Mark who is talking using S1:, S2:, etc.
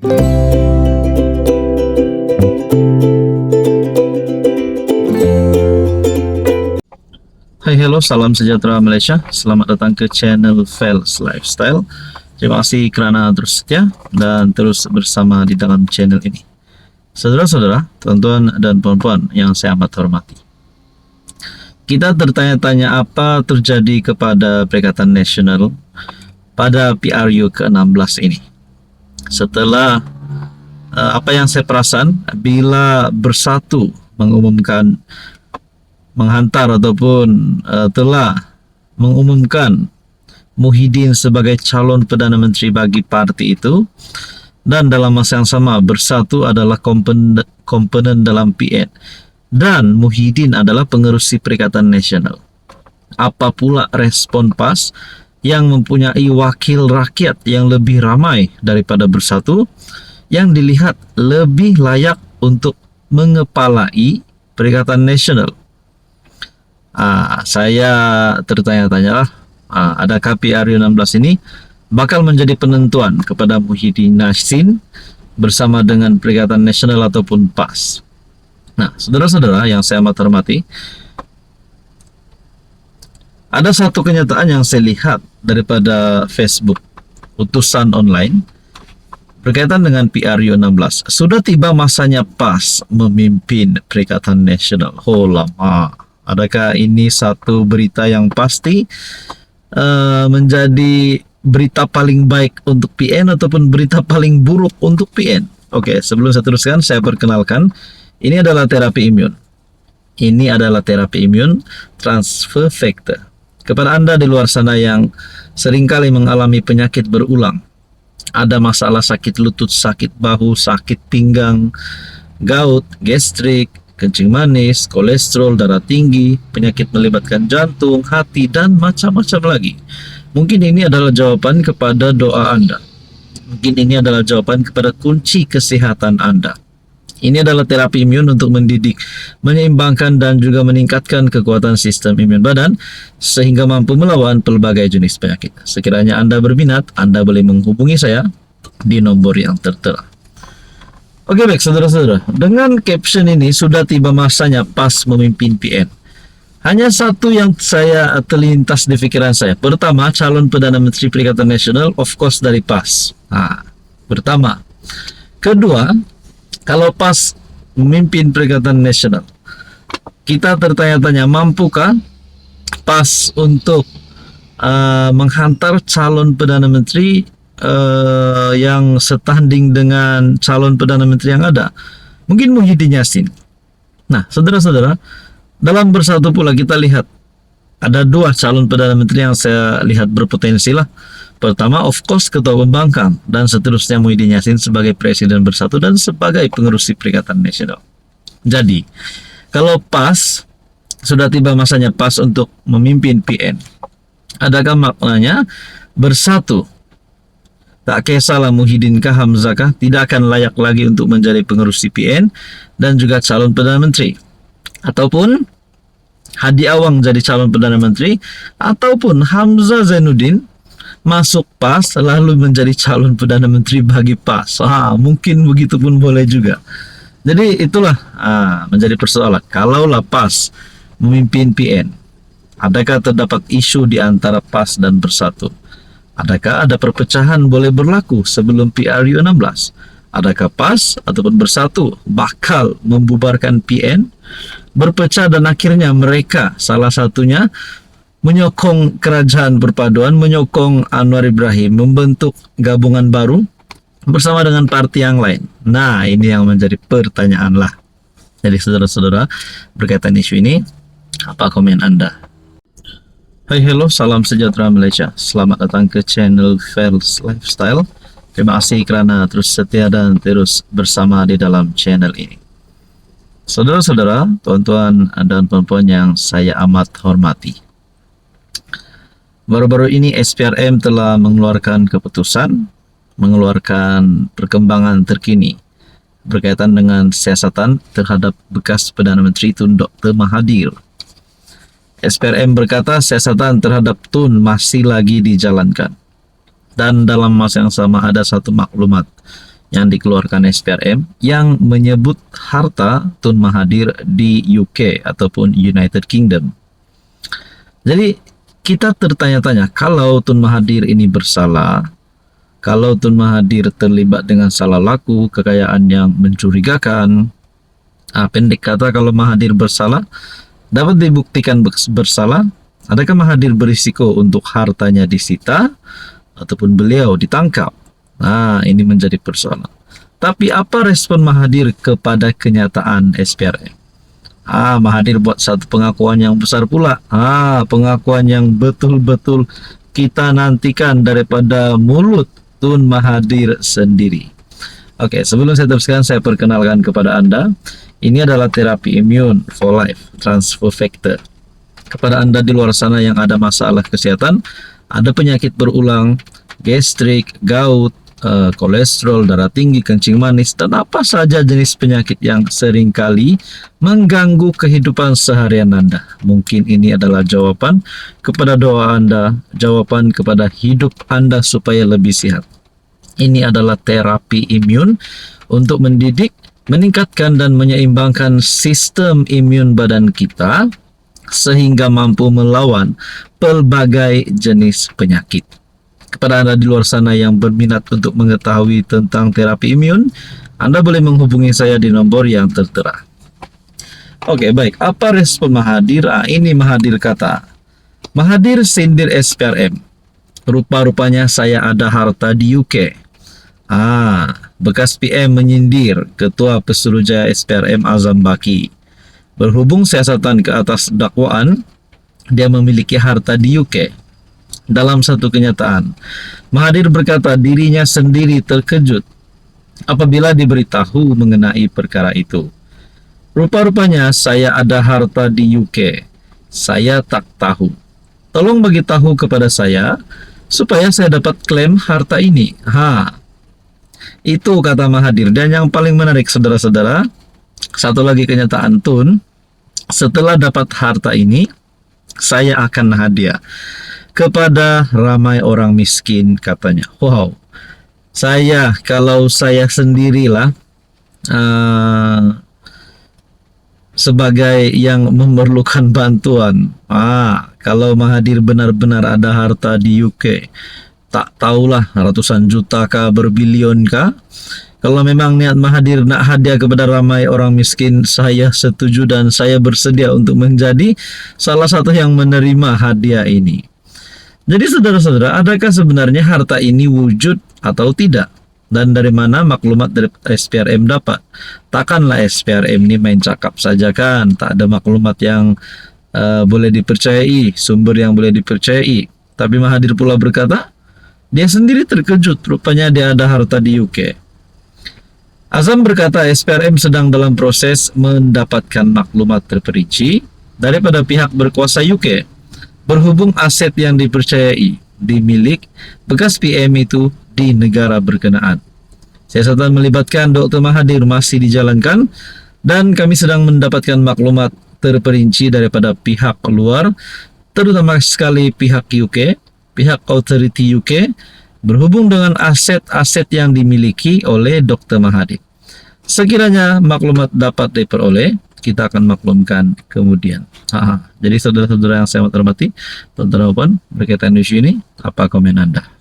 S1: Hai, hello, salam sejahtera Malaysia. Selamat datang ke channel Fels Lifestyle. Terima kasih kerana terus setia dan terus bersama di dalam channel ini. Saudara-saudara, tuan-tuan dan puan-puan yang saya amat hormati, kita tertanya-tanya apa terjadi kepada Perikatan Nasional pada PRU ke-16 ini. Setelah apa yang saya perasan, bila Bersatu mengumumkan, menghantar ataupun telah mengumumkan Muhyiddin sebagai calon Perdana Menteri bagi parti itu, dan dalam masa yang sama Bersatu adalah komponen dalam PN dan Muhyiddin adalah pengerusi Perikatan Nasional. Apa pula respon PAS yang mempunyai wakil rakyat yang lebih ramai daripada Bersatu, yang dilihat lebih layak untuk mengepalai Perikatan Nasional? Saya tertanya-tanya, adakah PRU 16 ini bakal menjadi penentuan kepada Muhyiddin Yassin bersama dengan Perikatan Nasional ataupun PAS? Nah, saudara-saudara yang saya amat hormati, ada satu kenyataan yang saya lihat daripada Facebook utusan online berkaitan dengan PRU 16. Sudah tiba masanya PAS memimpin Perikatan Nasional. Oh lama. Adakah ini satu berita yang pasti menjadi berita paling baik untuk PN ataupun berita paling buruk untuk PN? Oke, sebelum saya teruskan, saya perkenalkan. Ini adalah terapi imun. Ini adalah terapi imun transfer factor. Kepada Anda di luar sana yang seringkali mengalami penyakit berulang, ada masalah sakit lutut, sakit bahu, sakit pinggang, gout, gastrik, kencing manis, kolesterol, darah tinggi, penyakit melibatkan jantung, hati, dan macam-macam lagi. Mungkin ini adalah jawaban kepada doa Anda. Mungkin ini adalah jawaban kepada kunci kesehatan Anda. Ini adalah terapi imun untuk mendidik, menyeimbangkan, dan juga meningkatkan kekuatan sistem imun badan sehingga mampu melawan pelbagai jenis penyakit. Sekiranya Anda berminat, Anda boleh menghubungi saya di nombor yang tertera. Oke, baik saudara-saudara, dengan caption ini sudah tiba masanya PAS memimpin PN. Hanya satu yang saya terlintas di pikiran saya. Pertama, calon Perdana Menteri Perikatan Nasional, of course dari PAS. Pertama. Kedua, kalau PAS memimpin Perikatan Nasional, kita tertanya-tanya, mampukah PAS untuk menghantar calon Perdana Menteri yang setanding dengan calon Perdana Menteri yang ada? Mungkin Muhyiddin Yassin. Nah, saudara-saudara, dalam Bersatu pula kita lihat ada dua calon Perdana Menteri yang saya lihat berpotensi lah. Pertama, of course, Ketua Pembangkang, dan seterusnya Muhyiddin Yassin sebagai Presiden Bersatu dan sebagai pengerusi Perikatan Nasional. Jadi, kalau PAS, sudah tiba masanya PAS untuk memimpin PN, adakah maknanya Bersatu, tak kisahlah Muhyiddin kah Hamzah kah, tidak akan layak lagi untuk menjadi pengerusi PN dan juga calon Perdana Menteri? Ataupun Hadi Awang jadi calon Perdana Menteri, ataupun Hamzah Zainuddin masuk PAS lalu menjadi calon Perdana Menteri bagi PAS. Mungkin begitu pun boleh juga. Jadi itulah menjadi persoalan. Kalaulah PAS memimpin PN, adakah terdapat isu di antara PAS dan Bersatu? Adakah ada perpecahan boleh berlaku sebelum PRU 16? Adakah PAS ataupun Bersatu bakal membubarkan PN, berpecah, dan akhirnya mereka salah satunya menyokong kerajaan perpaduan, menyokong Anwar Ibrahim membentuk gabungan baru bersama dengan parti yang lain? Nah, ini yang menjadi pertanyaan lah. Jadi saudara-saudara, berkaitan isu ini, apa komen Anda? Hai, hello, salam sejahtera Malaysia. Selamat datang ke channel Fels Lifestyle. Terima kasih kerana terus setia dan terus bersama di dalam channel ini. Saudara-saudara, tuan-tuan dan puan-puan yang saya amat hormati, baru-baru ini SPRM telah mengeluarkan keputusan, mengeluarkan perkembangan terkini berkaitan dengan siasatan terhadap bekas Perdana Menteri Tun Dr. Mahathir. SPRM berkata siasatan terhadap Tun masih lagi dijalankan. Dan dalam masa yang sama ada satu maklumat yang dikeluarkan SPRM yang menyebut harta Tun Mahathir di UK ataupun United Kingdom. Jadi kita tertanya-tanya, kalau Tun Mahathir ini bersalah, kalau Tun Mahathir terlibat dengan salah laku, kekayaan yang mencurigakan, pendek kata kalau Mahathir bersalah, dapat dibuktikan bersalah, adakah Mahathir berisiko untuk hartanya disita ataupun beliau ditangkap? Nah, ini menjadi persoalan. Tapi apa respon Mahathir kepada kenyataan SPRM? Mahathir buat satu pengakuan yang besar pula. Pengakuan yang betul-betul kita nantikan daripada mulut Tun Mahathir sendiri. Oke, sebelum saya teruskan, saya perkenalkan kepada Anda. Ini adalah terapi imun for life, transfer factor. Kepada Anda di luar sana yang ada masalah kesehatan, ada penyakit berulang, gastrik, gout, kolesterol, darah tinggi, kencing manis, dan apa saja jenis penyakit yang seringkali mengganggu kehidupan seharian Anda. Mungkin ini adalah jawaban kepada doa Anda, jawaban kepada hidup Anda supaya lebih sehat. Ini adalah terapi imun untuk mendidik, meningkatkan dan menyeimbangkan sistem imun badan kita sehingga mampu melawan pelbagai jenis penyakit. Kepada Anda di luar sana yang berminat untuk mengetahui tentang terapi imun, Anda boleh menghubungi saya di nomor yang tertera. Oke, baik. Apa respon Mahathir? Ini Mahathir kata. Mahathir sindir SPRM. Rupa-rupanya saya ada harta di UK. Bekas PM menyindir Ketua Pesuruhjaya SPRM Azam Baki. Berhubung siasatan ke atas dakwaan, dia memiliki harta di UK. Dalam satu kenyataan, Mahathir berkata dirinya sendiri terkejut apabila diberitahu mengenai perkara itu. Rupa-rupanya saya ada harta di UK. Saya tak tahu. Tolong bagi tahu kepada saya supaya saya dapat klaim harta ini. Itu kata Mahathir. Dan yang paling menarik, saudara-saudara, satu lagi kenyataan Tun, setelah dapat harta ini, saya akan hadiah kepada ramai orang miskin, katanya. Wow, kalau saya sendirilah sebagai yang memerlukan bantuan. Kalau Mahathir benar-benar ada harta di UK, tak tahulah ratusan juta kah, berbilion kah. Kalau memang niat Mahathir nak hadiah kepada ramai orang miskin, saya setuju dan saya bersedia untuk menjadi salah satu yang menerima hadiah ini. Jadi saudara-saudara, adakah sebenarnya harta ini wujud atau tidak? Dan dari mana maklumat dari SPRM dapat? Takkanlah SPRM ini main cakap saja kan? Tak ada maklumat yang boleh dipercayai, sumber yang boleh dipercayai. Tapi Mahathir pula berkata, dia sendiri terkejut, rupanya dia ada harta di UK. Azam berkata SPRM sedang dalam proses mendapatkan maklumat terperinci daripada pihak berkuasa UK. Berhubung aset yang dipercayai dimilik bekas PM itu di negara berkenaan. Siasatan melibatkan Dr. Mahathir masih dijalankan dan kami sedang mendapatkan maklumat terperinci daripada pihak luar, terutama sekali pihak UK, pihak authority UK, berhubung dengan aset-aset yang dimiliki oleh Dr. Mahathir. Sekiranya maklumat dapat diperoleh, kita akan maklumkan kemudian. Jadi saudara-saudara yang saya hormati, tonton berkaitan isu ini, apa komen Anda?